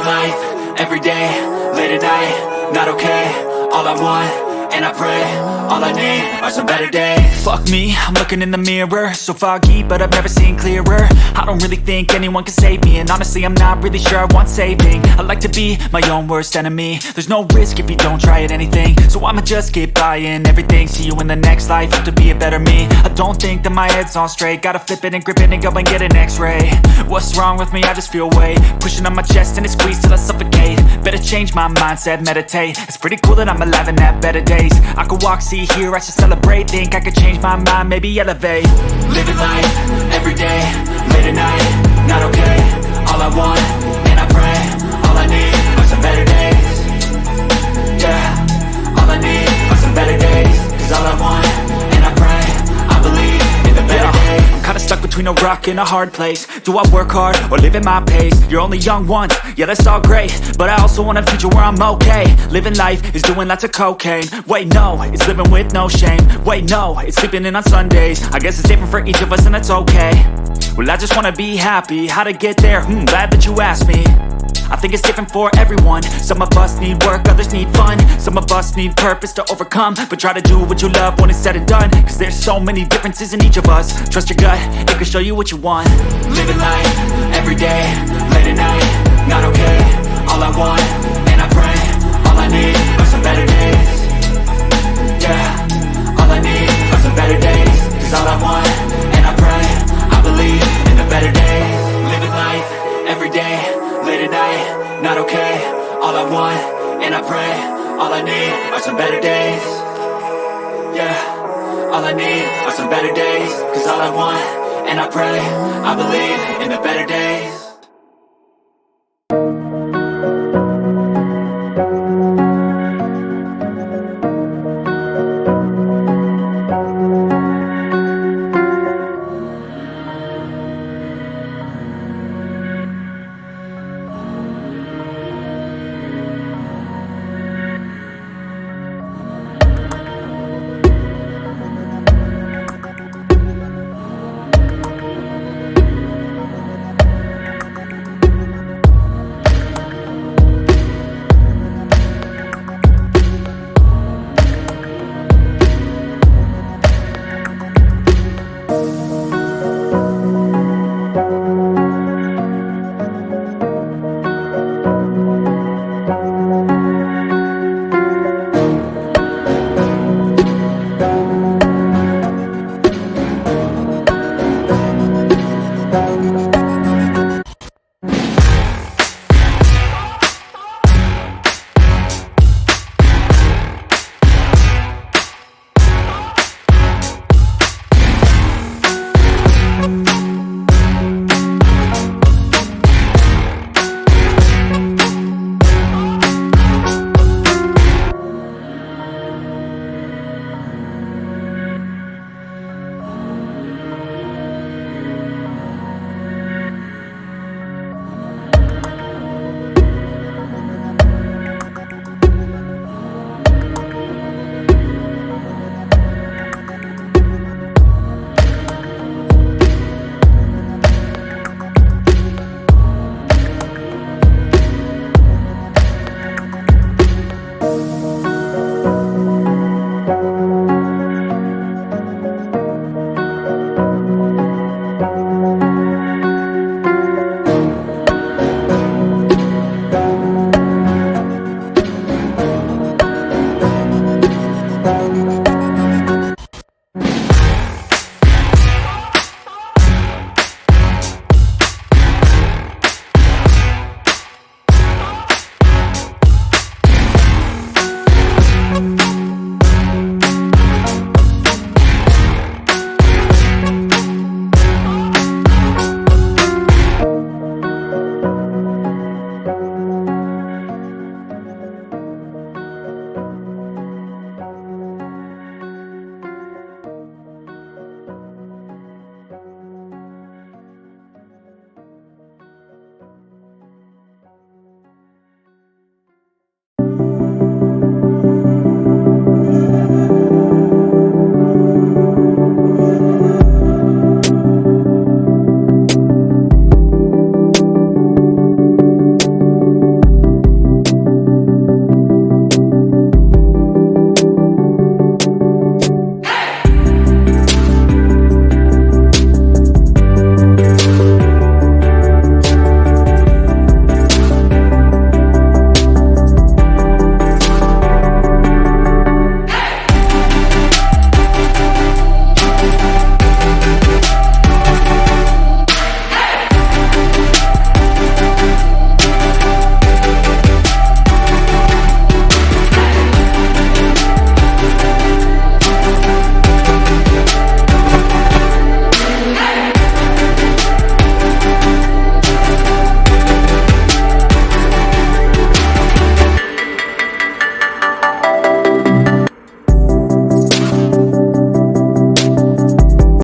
Living life, everyday, late at night, not okay. All I want, and I pray, all I need are some better days. Fuck me, I'm looking in the mirror, so foggy, but I've never seen clearer. I don't really think anyone can save me, and honestly I'm not really sure I want saving. I like to be my own worst enemy. There's no risk if you don't try at anything, so I'ma just keep buying everything. See you in the next life, have to be a better me. I don't think that my head's on straight, gotta flip it and grip it and go and get an x-ray. What's wrong with me? I just feel weight pushing on my chest and it squeezes till I suffocate. Better change my mindset, meditate. It's pretty cool that I'm alive and have better days. I could walk, see, hear, I should celebrate. Think I could change my mind, maybe elevate. Living life, everyday, late at night, not okay. All I want, and I pray, all I need are some better days. Yeah, all I need are some better days. Cause all I want, and I pray, I believe in the better days. I'm kinda stuck between a rock and a hard place. Do I work hard or live at my pace? You're only young once, yeah that's all great, but I also want a future where I'm okay. Living life is doing lots of cocaine. Wait no, it's living with no shame. Wait no, it's sleeping in on Sundays. I guess it's different for each of us and that's okay. Well I just wanna be happy, how to get there? Glad that you asked me. I think it's different for everyone. Some of us need work, others need fun. Some of us need purpose to overcome. But try to do what you love when it's said and done. Cause there's so many differences in each of us. Trust your gut, it can show you what you want. Living life, everyday, late at night, not okay. All I want, and I pray, all I need are some better days. Yeah, all I need are some better days. Cause all I want, and I pray, I believe in the better days. Living life, everyday, late at night, not okay. All I want, and I pray, all I need are some better days. Yeah, all I need are some better days. Cause all I want, and I pray, I believe in the better days.